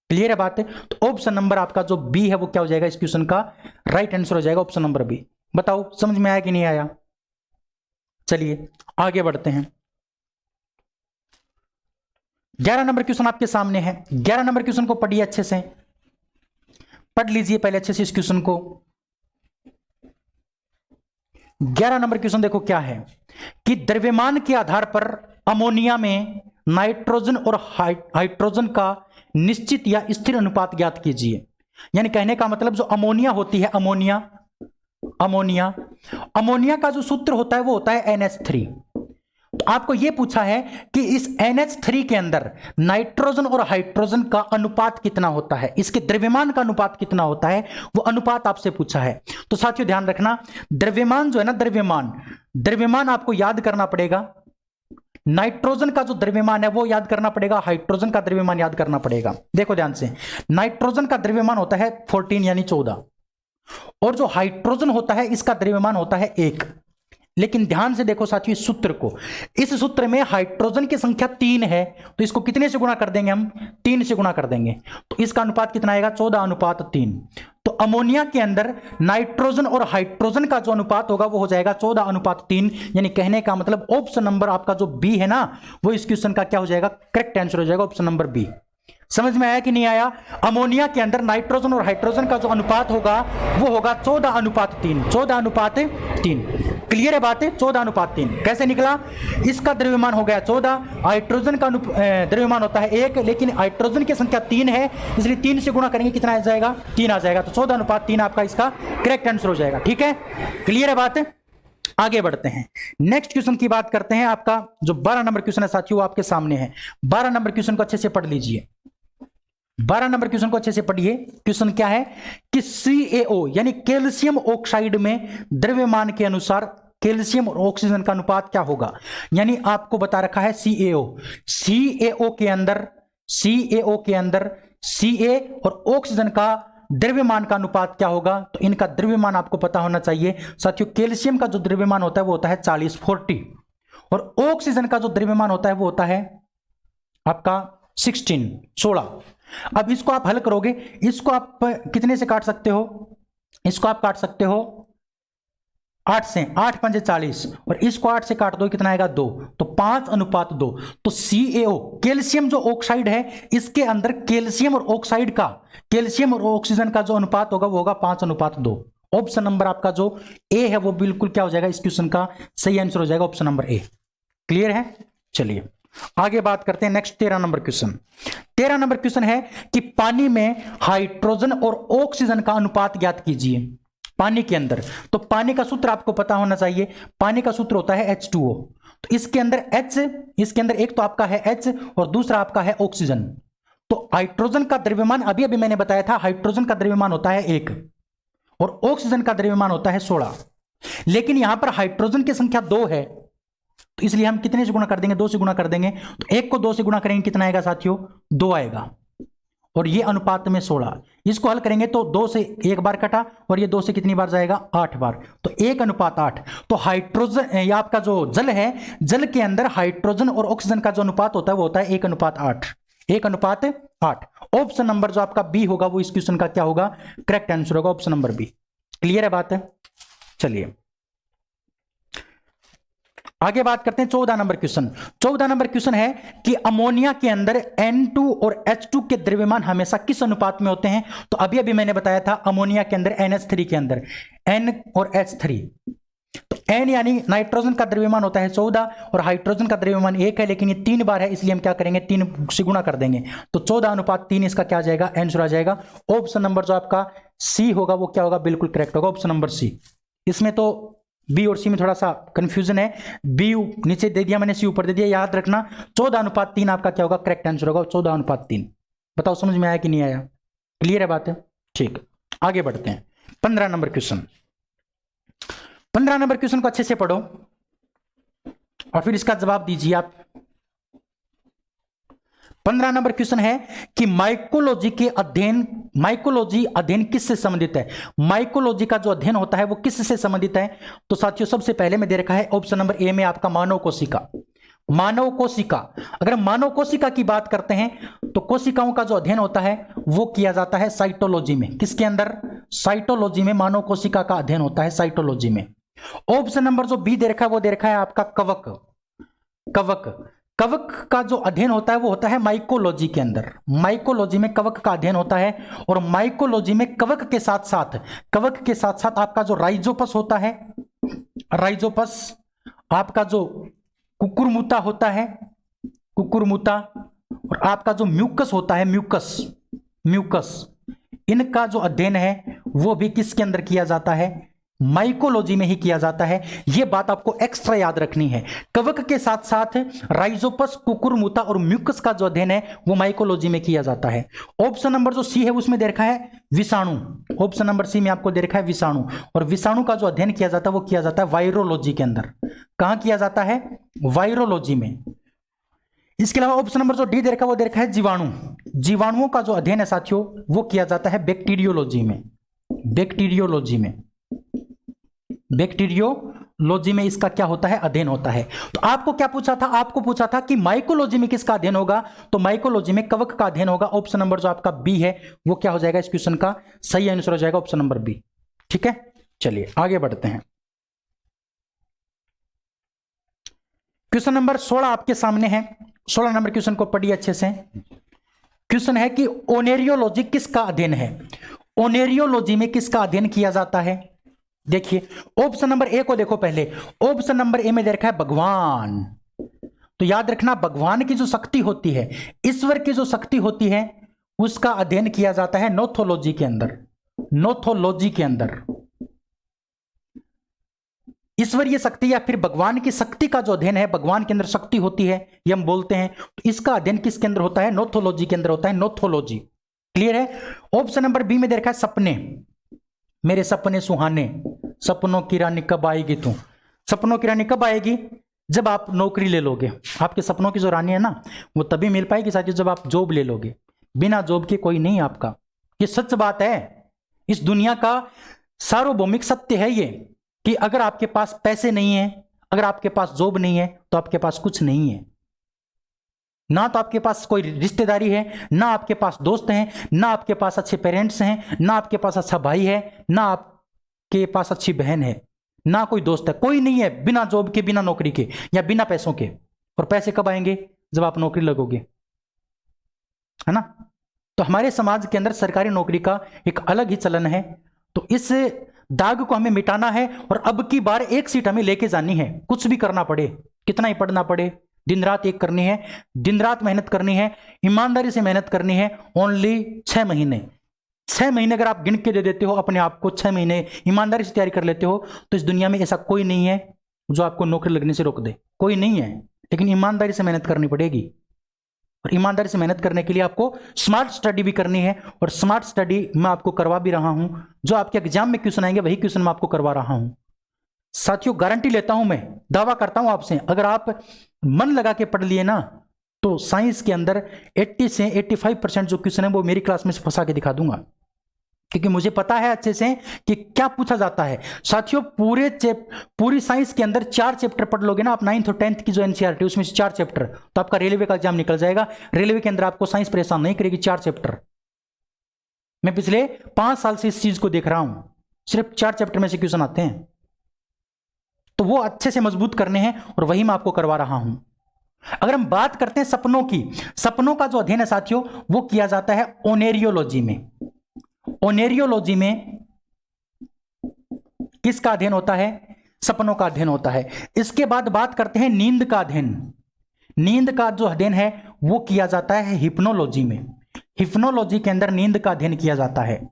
क्लियर है बात? तो ऑप्शन नंबर आपका जो बी है वो क्या हो जाएगा? इस क्वेश्चन का राइट आंसर हो जाएगा ऑप्शन नंबर बी। बताओ समझ में आया कि नहीं आया? चलिए आगे बढ़ते हैं। 11 नंबर क्वेश्चन आपके सामने है। 11 नंबर क्वेश्चन को पढ़िए अच्छे से, पढ़ लीजिए पहले अच्छे से इस क्वेश्चन को। 11 नंबर क्वेश्चन देखो क्या है कि द्रव्यमान के आधार पर अमोनिया में नाइट्रोजन और हाइड्रोजन का निश्चित या स्थिर अनुपात ज्ञात कीजिए। यानी कहने का मतलब जो अमोनिया होती है, अमोनिया का जो सूत्र होता है वो होता है NH3। तो आपको यह पूछा है कि इस NH3 के अंदर नाइट्रोजन और हाइड्रोजन का अनुपात कितना होता है, इसके द्रव्यमान का अनुपात कितना होता है, वो अनुपात आपसे पूछा है। तो साथियों ध्यान रखना, द्रव्यमान जो है ना, द्रव्यमान आपको याद करना पड़ेगा। नाइट्रोजन का जो द्रव्यमान है वो याद करना पड़ेगा, हाइड्रोजन का द्रव्यमान याद करना पड़ेगा। देखो ध्यान से, नाइट्रोजन का द्रव्यमान होता है 14 यानी 14, और जो हाइड्रोजन होता है इसका द्रव्यमान होता है 1। लेकिन ध्यान से देखो साथियों इस सूत्र को, इस सूत्र में हाइड्रोजन की संख्या 3 है, तो इसको कितने से गुणा कर देंगे हम? 3 से गुणा कर देंगे। तो इसका अनुपात कितना आएगा? 14:3। तो अमोनिया के अंदर नाइट्रोजन और हाइड्रोजन का जो अनुपात होगा वो हो जाएगा 14:3। यानी कहने का मतलब ऑप्शन नंबर आपका जो बी है ना, वो इस क्वेश्चन का क्या हो जाएगा? करेक्ट आंसर हो जाएगा ऑप्शन नंबर बी। समझ में आया कि नहीं आया? अमोनिया के अंदर नाइट्रोजन और हाइड्रोजन का जो अनुपात होगा वो होगा 14:3। 14:3। क्लियर है बात? 14:3 कैसे निकला? इसका द्रव्यमान हो गया 14, हाइड्रोजन का द्रव्यमान होता है 1, लेकिन हाइड्रोजन की संख्या 3 है, इसलिए 3 से गुणा करेंगे कितना आ जाएगा? 3 आ जाएगा। तो 14:3 आपका इसका करेक्ट आंसर हो जाएगा। ठीक है, क्लियर है बात? आगे बढ़ते हैं, नेक्स्ट क्वेश्चन की बात करते हैं। आपका जो 12 नंबर क्वेश्चन है साथियों आपके सामने है। 12 नंबर क्वेश्चन को अच्छे से पढ़ लीजिए। 12 नंबर क्वेश्चन को अच्छे से पढ़िए। क्वेश्चन क्या है कि CaO यानी कैल्शियम ऑक्साइड में द्रव्यमान के अनुसार कैल्शियम और ऑक्सीजन का अनुपात क्या होगा? यानी आपको बता रखा है CaO के अंदर Ca और ऑक्सीजन का द्रव्यमान का अनुपात क्या होगा? तो इनका द्रव्यमान आपको पता होना चाहिए साथियों। कैल्शियम का जो द्रव्यमान होता है वो होता है 40 और ऑक्सीजन का जो द्रव्यमान होता है वो होता है आपका 16। अब इसको आप हल करोगे, इसको आप कितने से काट सकते हो? इसको आप काट सकते हो 8 से 8 पंजे 40 और इसको 8 से काट दो कितना आएगा 2, तो 5:2। तो CaO कैल्शियम जो ऑक्साइड है इसके अंदर कैल्शियम और ऑक्साइड का, कैल्शियम और ऑक्सीजन का जो अनुपात होगा वो होगा 5:2। ऑप्शन नंबर आपका जो ए है वो बिल्कुल क्या हो जाएगा, इस क्वेश्चन का सही आंसर हो जाएगा ऑप्शन नंबर ए। क्लियर है? चलिए आगे बात करते हैं next 13 number question. 13 number question है कि पानी में हाइड्रोजन और ऑक्सीजन का अनुपात ज्ञात कीजिए पानी के अंदर। तो पानी का सूत्र आपको पता होना चाहिए, पानी का सूत्र होता है H2O। तो इसके अंदर H, इसके अंदर एक तो आपका है H और दूसरा आपका है ऑक्सीजन। तो हाइड्रोजन का द्रव्यमान अभी अभी मैंने बताया था, हाइड्रोजन का द्रव्यमान होता है 1 और ऑक्सीजन का द्रव्यमान होता है 16। लेकिन यहां पर हाइड्रोजन की संख्या 2 है, तो इसलिए हम कितने से गुणा कर देंगे, 2 से गुणा कर देंगे। तो 1 को 2 से गुणा करेंगे कितना आएगा साथियों, 2 आएगा और ये अनुपात में 16। इसको हल करेंगे तो 2 से 1 बार कटा और ये 2 से कितनी बार जाएगा, 8 बार, तो 1:8। तो हाइड्रोजन, ये आपका जो जल है, जल के अंदर हाइड्रोजन और ऑक्सीजन का जो अनुपात होता है वो होता है 1:8, 1:8। ऑप्शन नंबर जो आपका बी होगा वो इस क्वेश्चन का क्या होगा, करेक्ट आंसर होगा ऑप्शन नंबर बी। क्लियर है बात है? चलिए आगे बात करते हैं 14 नंबर क्वेश्चन। 14 नंबर क्वेश्चन है कि अमोनिया के अंदर N2 और H2 के द्रव्यमान हमेशा किस अनुपात में होते हैं। तो अभी अभी मैंने बताया था अमोनिया के अंदर NH3 के अंदर N और H3, तो N यानी नाइट्रोजन का द्रव्यमान होता है 14 और हाइड्रोजन का द्रव्यमान 1 है, लेकिन ये 3 बार है इसलिए हम क्या करेंगे, 3 से गुणा कर देंगे। तो 14:3 इसका क्या आ जाएगा, आंसर आ जाएगा। ऑप्शन नंबर जो आपका सी होगा वो क्या होगा, बिल्कुल करेक्ट होगा ऑप्शन नंबर सी। इसमें तो बी और सी में थोड़ा सा कंफ्यूजन है, बी नीचे दे दिया मैंने, सी ऊपर दे दिया, याद रखना 14:3 आपका क्या होगा, करेक्ट आंसर होगा 14:3। बताओ समझ में आया कि नहीं आया? क्लियर है बात है? ठीक, आगे बढ़ते हैं 15 नंबर क्वेश्चन। 15 नंबर क्वेश्चन को अच्छे से पढ़ो और फिर इसका जवाब दीजिए आप। 15 नंबर क्वेश्चन है कि माइकोलॉजी के अध्ययन, माइकोलॉजी अध्ययन किससे संबंधित है। माइकोलॉजी का जो अध्ययन होता है वो किससे संबंधित है। तो साथियों सबसे पहले में दे रखा है ऑप्शन नंबर ए में आपका मानव कोशिका। मानव कोशिका, अगर मानव कोशिका की बात करते हैं तो कोशिकाओं का जो अध्ययन होता है वो किया जाता है साइटोलॉजी में। किसके अंदर, साइटोलॉजी में मानव कोशिका का अध्ययन होता है साइटोलॉजी में। ऑप्शन नंबर जो बी दे रखा है वो दे रखा है आपका कवक। कवक, कवक का जो अध्ययन होता है वो होता है माइकोलॉजी के अंदर। माइकोलॉजी में कवक का अध्ययन होता है और माइकोलॉजी में कवक के साथ साथ, कवक के साथ साथ आपका जो राइजोपस होता है, राइजोपस, आपका जो कुकुरमुता होता है, कुकुरमुता, और आपका जो म्यूकस होता है, म्यूकस, म्यूकस, इनका जो अध्ययन है वो भी किसके अंदर किया जाता है, माइकोलॉजी में ही किया जाता है। यह बात आपको एक्स्ट्रा याद रखनी है। कवक के साथ साथ राइजोपस, कुकुरमुता और म्यूकस का जो अध्ययन है वो माइकोलॉजी में किया जाता है। ऑप्शन नंबर जो सी है उसमें दे रखा है विषाणु। ऑप्शन नंबर सी में आपको दे रखा है विषाणु, और विषाणु का जो अध्ययन किया जाता है वो किया जाता है वायरोलॉजी के अंदर। कहां किया जाता है, वायरोलॉजी में। इसके अलावा ऑप्शन नंबर जो डी दे रखा है वो दे रखा है जीवाणु। जीवाणुओं का जो अध्ययन है साथियों वो किया जाता है बैक्टीरियोलॉजी में। बैक्टीरियोलॉजी में, बैक्टीरियोलॉजी में इसका क्या होता है, अध्ययन होता है। तो आपको क्या पूछा था, आपको पूछा था कि माइकोलॉजी में किसका अध्ययन होगा, तो माइकोलॉजी में कवक का अध्ययन होगा। ऑप्शन नंबर जो आपका बी है वो क्या हो जाएगा, इस क्वेश्चन का सही आंसर हो जाएगा ऑप्शन नंबर बी। ठीक है, चलिए आगे बढ़ते हैं। क्वेश्चन नंबर 16 आपके सामने है। 16 नंबर क्वेश्चन को पढ़िए अच्छे से। क्वेश्चन है कि ओनेरियोलॉजी किसका अध्ययन है। ओनेरियोलॉजी में किसका अध्ययन किया जाता है। देखिए ऑप्शन नंबर ए को देखो पहले। ऑप्शन नंबर ए में दे रखा है भगवान। तो याद रखना भगवान की जो शक्ति होती है, ईश्वर की जो शक्ति होती है, उसका अध्ययन किया जाता है नोथोलॉजी के अंदर। नोथोलॉजी के अंदर ईश्वरीय शक्ति या फिर भगवान की शक्ति का जो अध्ययन है, भगवान के अंदर शक्ति होती है ये हम बोलते हैं, तो इसका अध्ययन किसके अंदर होता है, नोथोलॉजी के अंदर होता है। नोथोलॉजी क्लियर है। ऑप्शन नंबर बी में दे रखा है सपने। मेरे सपने सुहाने, सपनों की रानी कब आएगी तू। सपनों की रानी कब आएगी, जब आप नौकरी ले लोगे। आपके सपनों की जो रानी है ना वो तभी मिल पाएगी साथियों जब आप जॉब ले लोगे। बिना जॉब के कोई नहीं आपका, ये सच बात है। इस दुनिया का सार्वभौमिक सत्य है ये कि अगर आपके पास पैसे नहीं है, अगर आपके पास जॉब नहीं है तो आपके पास कुछ नहीं है। ना तो आपके पास कोई रिश्तेदारी है, ना आपके पास दोस्त हैं, ना आपके पास अच्छे पेरेंट्स हैं, ना आपके पास अच्छा भाई है, ना आपके पास अच्छी बहन है, ना कोई दोस्त है, कोई नहीं है बिना जॉब के, बिना नौकरी के या बिना पैसों के। और पैसे कब आएंगे? जब आप नौकरी लगोगे, है ना। तो हमारे समाज के अंदर सरकारी नौकरी का एक अलग ही चलन है। तो इस दाग को हमें मिटाना है और अब की बार एक सीट हमें लेके जानी है, कुछ भी करना पड़े, कितना ही पढ़ना पड़े, दिन रात एक करनी है, दिन रात मेहनत करनी है, ईमानदारी से मेहनत करनी है। ओनली 6 महीने, 6 महीने अगर आप गिन के दे देते हो अपने आप को, 6 महीने ईमानदारी से तैयारी कर लेते हो, तो इस दुनिया में ऐसा कोई नहीं है जो आपको नौकरी लगने से रोक दे, कोई नहीं है। लेकिन ईमानदारी से मेहनत करनी पड़ेगी और ईमानदारी से मेहनत करने के लिए आपको स्मार्ट स्टडी भी करनी है। और स्मार्ट स्टडी मैं आपको करवा भी रहा हूं, जो आपके एग्जाम में क्वेश्चन आएंगे वही क्वेश्चन मैं आपको करवा रहा हूं। साथियों गारंटी लेता हूं, मैं दावा करता हूं आपसे, अगर आप मन लगा के पढ़ लिए ना तो साइंस के अंदर 80 से 85% जो क्वेश्चन है वो मेरी क्लास में से फंसा के दिखा दूंगा, क्योंकि मुझे पता है अच्छे से कि क्या पूछा जाता है। साथियों पूरी साइंस के अंदर 4 चैप्टर पढ़ लोगे ना आप, 9th और 10th की जो एनसीईआरटी उसमें से 4 चैप्टर, तो आपका रेलवे का एग्जाम निकल जाएगा। रेलवे के अंदर आपको साइंस परेशान नहीं करेगी, 4 चैप्टर। मैं पिछले 5 साल से इस चीज को देख रहा हूं, सिर्फ 4 चैप्टर में से क्वेश्चन आते हैं, तो वो अच्छे से मजबूत करने हैं और वही मैं आपको करवा रहा हूं। अगर हम बात करते हैं सपनों की, सपनों का जो अध्ययन है साथियों वो किया जाता है ओनेरियोलॉजी में। ओनेरियोलॉजी में किसका अध्ययन होता है? सपनों का अध्ययन होता है। इसके बाद बात करते हैं नींद का अध्ययन। नींद का जो अध्ययन है वो किया जाता है हिप्नोलॉजी में। हिप्नोलॉजी के अंदर नींद का अध्ययन किया जाता है।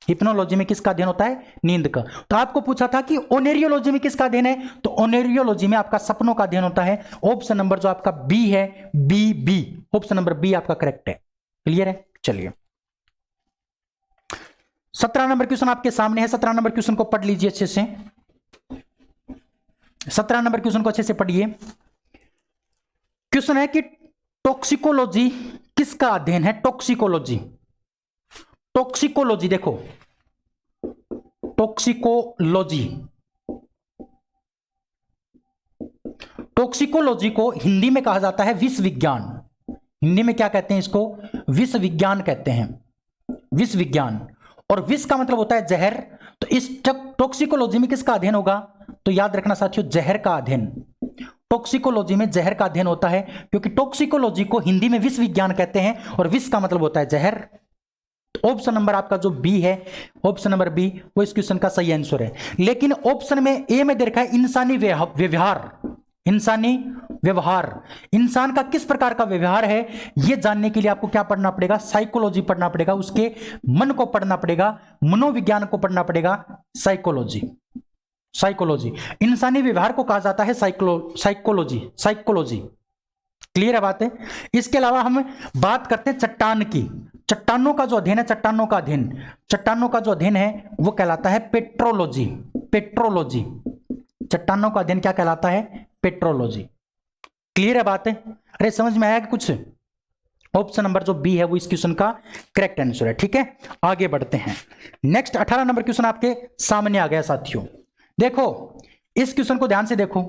हिप्नोलॉजी में किसका अध्ययन होता है? नींद का। तो आपको पूछा था कि ओनेरियोलॉजी में किसका अध्ययन है, तो ओनेरियोलॉजी में आपका सपनों का अध्ययन होता है। ऑप्शन नंबर जो आपका बी है, बी, ऑप्शन नंबर बी आपका करेक्ट है। क्लियर है? चलिए 17 नंबर क्वेश्चन आपके सामने है। 17 नंबर क्वेश्चन को पढ़ लीजिए अच्छे से। 17 नंबर क्वेश्चन को अच्छे से पढ़िए। क्वेश्चन है कि टॉक्सिकोलॉजी किसका अध्ययन है? टॉक्सिकोलॉजी, टॉक्सिकोलॉजी देखो, टॉक्सिकोलॉजी, टॉक्सिकोलॉजी को हिंदी में कहा जाता है विष विज्ञान। हिंदी में क्या कहते हैं इसको? विष विज्ञान कहते हैं, विष विज्ञान। और विष का मतलब होता है जहर। तो इस टॉक्सिकोलॉजी में किसका अध्ययन होगा? तो याद रखना साथियों, जहर का अध्ययन। टॉक्सिकोलॉजी में जहर का अध्ययन होता है, क्योंकि टॉक्सिकोलॉजी को हिंदी में विष विज्ञान कहते हैं और विष का मतलब होता है जहर। तो ऑप्शन नंबर आपका जो बी है, ऑप्शन नंबर बी, वो इस क्वेश्चन का सही आंसर है। लेकिन ऑप्शन में ए में दे रखा है इंसानी व्यवहार। इंसानी व्यवहार, इंसान का किस प्रकार का व्यवहार है यह जानने के लिए आपको क्या पढ़ना पड़ेगा? साइकोलॉजी पढ़ना पड़ेगा, उसके मन को पढ़ना पड़ेगा, मनोविज्ञान को पढ़ना पड़ेगा, साइकोलॉजी। साइकोलॉजी, इंसानी व्यवहार को कहा जाता है साइकोलॉजी, साइकोलॉजी। क्लियर है बात है? इसके अलावा हम बात करते हैं चट्टान की। चट्टानों का जो अध्ययन है, चट्टानों का अध्ययन, चट्टानों का जो अध्ययन है वो कहलाता है पेट्रोलॉजी। पेट्रोलॉजी, चट्टानों का अध्ययन क्या कहलाता है? पेट्रोलॉजी। क्लियर है बात है? अरे समझ में आया कि कुछ? ऑप्शन नंबर जो बी है वो इस क्वेश्चन का करेक्ट आंसर है। ठीक है, आगे बढ़ते हैं। नेक्स्ट 18 नंबर क्वेश्चन आपके सामने आ गया साथियों। देखो इस क्वेश्चन को ध्यान से देखो,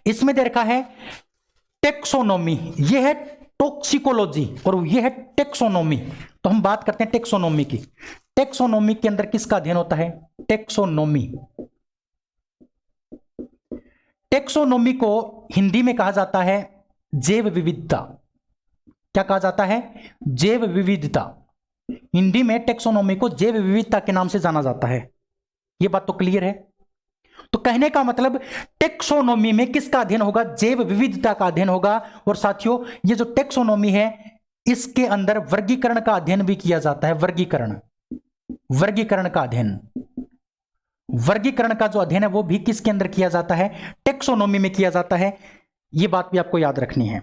इसमें दे रखा है टेक्सोनोमी। यह है टॉक्सिकोलॉजी और यह है टेक्सोनोमी। तो हम बात करते हैं टेक्सोनोमी की। टेक्सोनोमी के अंदर किसका अध्ययन होता है? टेक्सोनोमी। टेक्सोनोमी को हिंदी में कहा जाता है जैव विविधता। क्या कहा जाता है? जैव विविधता। हिंदी में टेक्सोनोमी को जैव विविधता के नाम से जाना जाता है। यह बात तो क्लियर है? तो कहने का मतलब टेक्सोनोमी में किसका अध्ययन होगा? जैव विविधता का अध्ययन होगा। और साथियों ये जो टेक्सोनोमी है इसके अंदर वर्गीकरण का अध्ययन भी किया जाता है। वर्गीकरण, वर्गीकरण का अध्ययन, वर्गीकरण का जो अध्ययन है वो भी किसके अंदर किया जाता है? टेक्सोनोमी में किया जाता है। यह बात भी आपको याद रखनी है।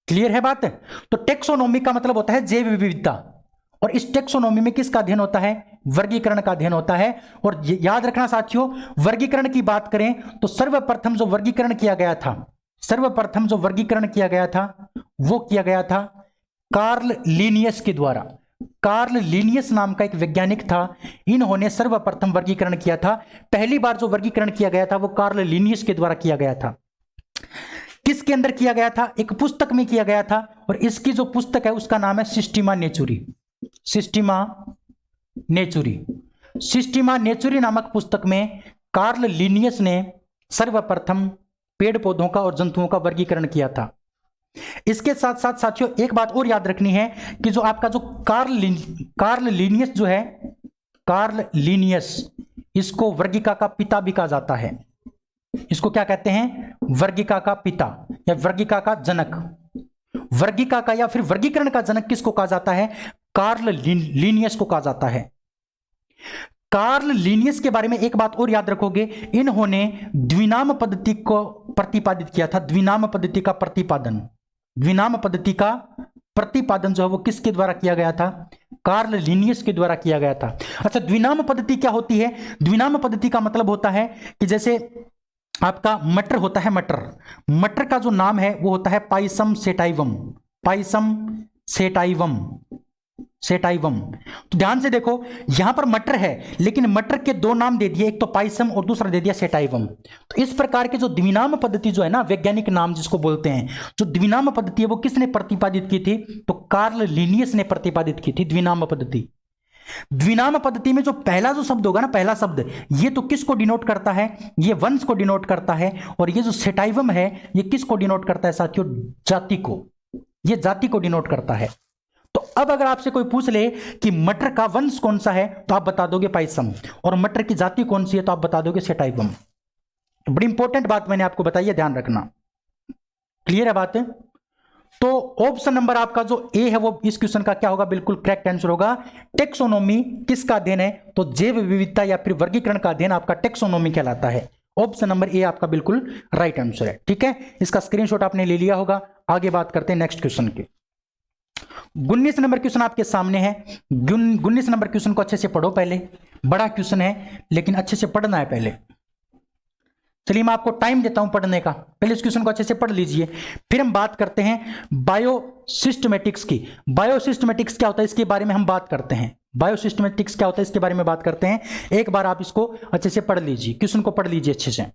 क्लियर है बात? तो टेक्सोनोमी का मतलब होता है जैव विविधता और इस टेक्सोनोमी में किसका अध्ययन होता है? वर्गीकरण का अध्ययन होता है। और याद रखना साथियों, वर्गीकरण की बात करें तो सर्वप्रथम जो वर्गीकरण किया गया था, सर्वप्रथम जो वर्गीकरण किया गया था वो किया गया था कार्ल लिनियस के द्वारा। कार्ल लिनियस नाम का एक वैज्ञानिक था, इन्होंने सर्वप्रथम वर्गीकरण किया था। पहली बार जो वर्गीकरण किया गया था वो कार्ल लिनियस के द्वारा किया गया था। किसके अंदर किया गया था? एक पुस्तक में किया गया था और इसकी जो पुस्तक है उसका नाम है सिस्टीमा नेचुरी। सिस्टीमा नेचुरी। सिस्टीमा नेचुरी नामक पुस्तक में कार्ल लिनियस ने सर्वप्रथम पेड़ पौधों का और जंतुओं का वर्गीकरण किया था। इसके साथ साथ साथियों एक बात और याद रखनी है कि जो आपका जो कार्ल लिनियस जो है, कार्ल लिनियस, इसको वर्गीका का पिता भी कहा जाता है। इसको क्या कहते हैं? वर्गीका का पिता या वर्गीका का जनक। वर्गीका का या फिर वर्गीकरण का जनक किसको कहा जाता है? कार्ल लिनियस को कहा जाता है। कार्ल लिनियस के बारे में एक बात और याद रखोगे, इन्होंने द्विनाम पद्धति को प्रतिपादित किया था। द्विनाम पद्धति का प्रतिपादन, द्विनाम पद्धति का प्रतिपादन जो है वो किसके द्वारा किया गया था? कार्ल लिनियस के द्वारा किया गया था। अच्छा, द्विनाम पद्धति क्या होती है? द्विनाम पद्धति का मतलब होता है कि जैसे आपका मटर होता है, मटर का जो नाम है वो होता है Pisum sativum, Pisum sativum, sativum. तो ध्यान से देखो, यहां पर मटर है लेकिन मटर के दो नाम दे दिए, एक तो पाइसम और दूसरा दे दिया सेटाइवम। तो इस प्रकार के जो द्विनाम पद्धति जो है ना, वैज्ञानिक नाम जिसको बोलते हैं, जो द्विनाम पद्धति है वो किसने प्रतिपादित की थी? तो कार्ल लिनियस ने प्रतिपादित की थी द्विनाम पद्धति। द्विनाम पद्धति में जो पहला जो शब्द होगा ना, पहला शब्द, ये तो किसको डिनोट करता है? ये वंश को डिनोट करता है। और ये जो सेटाइवम है ये किसको डिनोट करता है साथियों? जाति को। ये जाति को डिनोट करता है। तो अब अगर आपसे कोई पूछ ले कि मटर का वंश कौन सा है, तो आप बता दोगे पाइसम, और मटर की जाति कौन सी है तो आप बता दोगे सेटाइवम। तो बड़ी इंपॉर्टेंट बात मैंने आपको बताई है, ध्यान रखना। क्लियर है बात? तो ऑप्शन नंबर आपका जो ए है वो इस क्वेश्चन का क्या होगा? बिल्कुल करेक्ट आंसर होगा। टेक्सोनोमी किसका अध्ययन है? तो जैव विविधता या फिर वर्गीकरण का अध्ययन आपका टेक्सोनोमी कहलाता है। ऑप्शन नंबर ए आपका बिल्कुल राइट आंसर है। ठीक है, इसका स्क्रीनशॉट आपने ले लिया होगा। आगे बात करते हैं नेक्स्ट क्वेश्चन की। 19 नंबर क्वेश्चन आपके सामने है। 19 नंबर क्वेश्चन को अच्छे से पढ़ो पहले, बड़ा क्वेश्चन है लेकिन अच्छे से पढ़ना है पहले। चलिए मैं आपको टाइम देता हूं पढ़ने का, पहले इस क्वेश्चन को अच्छे से पढ़ लीजिए, फिर हम बात करते हैं बायोसिस्टमेटिक्स की। बायोसिस्टमेटिक्स क्या होता है इसके बारे में हम बात करते हैं। बायोसिस्टमेटिक्स क्या होता है इसके बारे में बात करते हैं। एक बार आप इसको अच्छे से पढ़ लीजिए, क्वेश्चन को पढ़ लीजिए अच्छे से,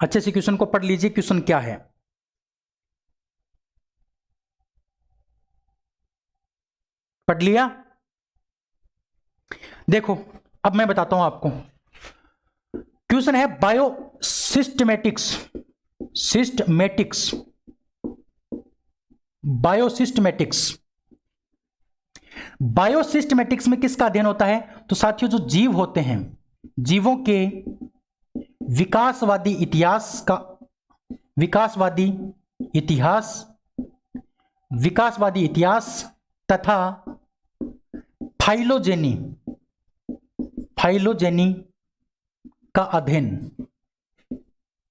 अच्छे से क्वेश्चन को पढ़ लीजिए। क्वेश्चन क्या है? पढ़ लिया? देखो अब मैं बताता हूं आपको। क्वेश्चन है बायोसिस्टमेटिक्स, सिस्टमेटिक्स, बायोसिस्टमेटिक्स। बायोसिस्टमेटिक्स में किसका अध्ययन होता है? तो साथियों जो जीव होते हैं, जीवों के विकासवादी इतिहास का, विकासवादी इतिहास तथा फाइलोजेनी का अध्ययन,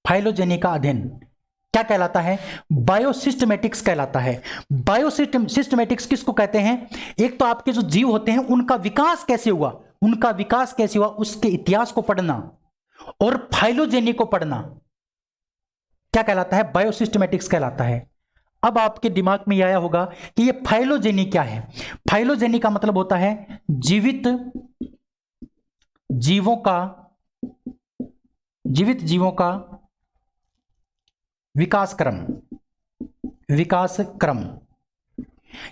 फाइलोजेनी का अध्ययन क्या कहलाता है? बायोसिस्टमेटिक्स कहलाता है। बायोसिस्टमेटिक्स किसको कहते हैं? एक तो आपके जो जीव होते हैं उनका विकास कैसे हुआ, उसके इतिहास को पढ़ना, और फाइलोजेनी को पढ़ना क्या कहलाता है? बायोसिस्टमेटिक्स कहलाता है। अब आपके दिमाग में आया होगा कि ये फाइलोजेनी क्या है। फाइलोजेनी का मतलब होता है जीवित जीवों का विकास क्रम।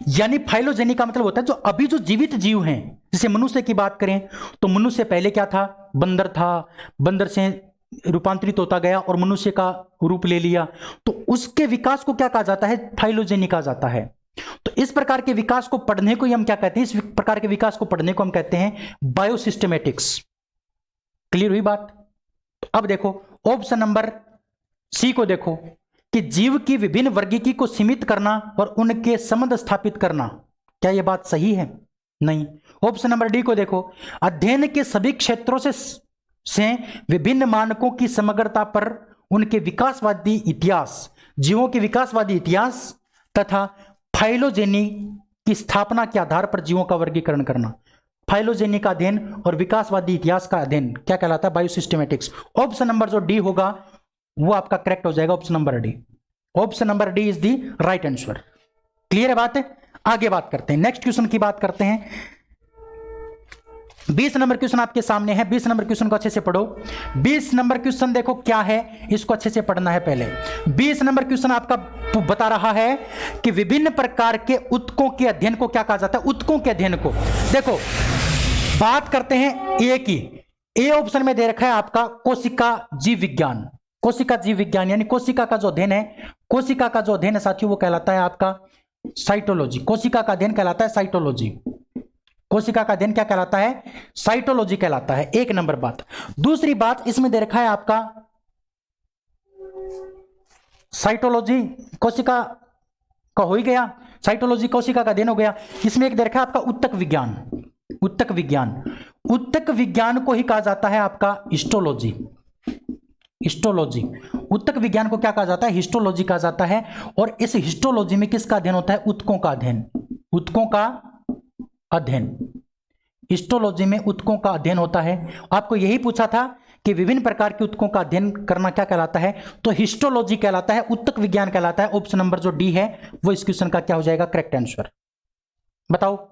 यानी फाइलोजेनी का मतलब होता है जो अभी जो जीवित जीव हैं, जैसे मनुष्य की बात करें तो मनुष्य पहले क्या था? बंदर था, बंदर से रूपांतरित होता गया और मनुष्य का रूप ले लिया, तो उसके विकास को क्या कहा जाता है? फाइलोजेनी कहा जाता है। तो इस प्रकार के विकास को पढ़ने को हम क्या कहते हैं? इस प्रकार के विकास को पढ़ने को हम कहते हैं बायोसिस्टमेटिक्स। क्लियर हुई बात? तो अब देखो ऑप्शन नंबर सी को देखो कि जीव की विभिन्न वर्गीकी को सीमित करना और उनके संबंध स्थापित करना, क्या यह बात सही है? नहीं। ऑप्शन नंबर डी को देखो, अध्ययन के सभी क्षेत्रों से विभिन्न मानकों की समग्रता पर उनके विकासवादी इतिहास, जीवों के विकासवादी इतिहास तथा फाइलोजेनी की स्थापना के आधार पर जीवों का वर्गीकरण करना। फाइलोजेनी का अध्ययन और विकासवादी इतिहास का अध्ययन क्या कहलाता है? बायोसिस्टमेटिक्स। ऑप्शन नंबर जो डी होगा वो आपका करेक्ट हो जाएगा, option number D. Option number D is the right answer. Clear है बात? आगे बात करते हैं, नेक्स्ट क्वेश्चन की बात करते हैं। 20 नंबर क्वेश्चन आपके सामने है। 20 नंबर क्वेश्चन को अच्छे से पढ़ो। 20 नंबर क्वेश्चन देखो क्या है, इसको अच्छे से पढ़ना है पहले। 20 नंबर क्वेश्चन आपका बता रहा है कि विभिन्न प्रकार के ऊतकों के अध्ययन को क्या कहा जाता है? ऊतकों के अध्ययन को देखो, बात करते हैं ए की। ए ऑप्शन में दे रखा है आपका कोशिका जीव विज्ञान। कोशिका जीव विज्ञान यानी कोशिका का जो अध्ययन है, कोशिका का जो अध्ययन है साथियों वो कहलाता है आपका साइटोलॉजी। कोशिका का अध्ययन कहलाता है साइटोलॉजी। कोशिका का अध्ययन क्या कहलाता है? साइटोलॉजी कहलाता है। एक नंबर बात। दूसरी बात इसमें दे रखा है आपका साइटोलॉजी कोशिका का हो ही गया, साइटोलॉजी कोशिका का अध्ययन हो गया। इसमें एक दे रखा है आपका उत्तक विज्ञान। उत्तक विज्ञान, उत्तक विज्ञान को ही कहा जाता है आपका हिस्टोलॉजी। हिस्टोलॉजी, उत्तक विज्ञान को क्या कहा जाता है? हिस्टोलॉजी कहा जाता है। और इस हिस्टोलॉजी में किसका अध्ययन होता है? उत्तकों का अध्ययन। उत्तकों का अध्ययन, हिस्टोलॉजी में उत्तकों का अध्ययन होता है। आपको यही पूछा था कि विभिन्न प्रकार के उत्तकों का अध्ययन करना क्या कहलाता है? तो हिस्टोलॉजी कहलाता है, उत्तक विज्ञान कहलाता है। ऑप्शन नंबर जो डी है वो इस क्वेश्चन का क्या हो जाएगा? Correct answer. बताओ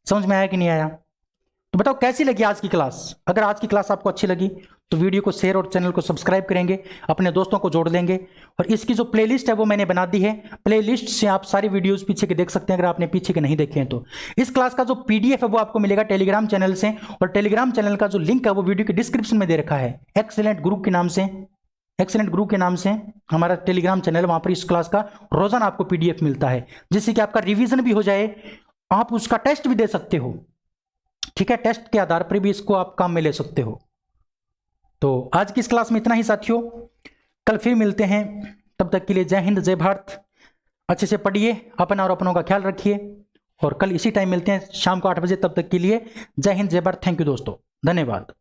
समझ में आया कि नहीं आया? तो बताओ कैसी लगी आज की क्लास? अगर आज की क्लास आपको अच्छी लगी तो वीडियो को शेयर और चैनल को सब्सक्राइब करेंगे, अपने दोस्तों को जोड़ देंगे। और इसकी जो प्लेलिस्ट है वो मैंने बना दी है। प्लेलिस्ट से आप सारी वीडियोस पीछे के देख सकते हैं अगर आपने पीछे के नहीं देखे हैं तो। इस क्लास का जो पीडीएफ है वो आपको मिलेगा टेलीग्राम चैनल से, और टेलीग्राम चैनल का जो लिंक है वो वीडियो के डिस्क्रिप्शन में दे रखा है। एक्सीलेंट ग्रुप के नाम से, एक्सीलेंट ग्रुप के नाम से हमारा टेलीग्राम चैनल, वहां पर इस क्लास का रोजाना आपको पीडीएफ मिलता है, जिससे कि आपका रिवीजन भी हो जाए, आप उसका टेस्ट भी दे सकते हो। ठीक है, टेस्ट के आधार पर भी इसको आप काम में ले सकते हो। तो आज की इस क्लास में इतना ही साथियों, कल फिर मिलते हैं। तब तक के लिए जय हिंद, जय भारत। अच्छे से पढ़िए, अपना और अपनों का ख्याल रखिए, और कल इसी टाइम मिलते हैं शाम को 8 बजे। तब तक के लिए जय हिंद, जय भारत। थैंक यू दोस्तों, धन्यवाद।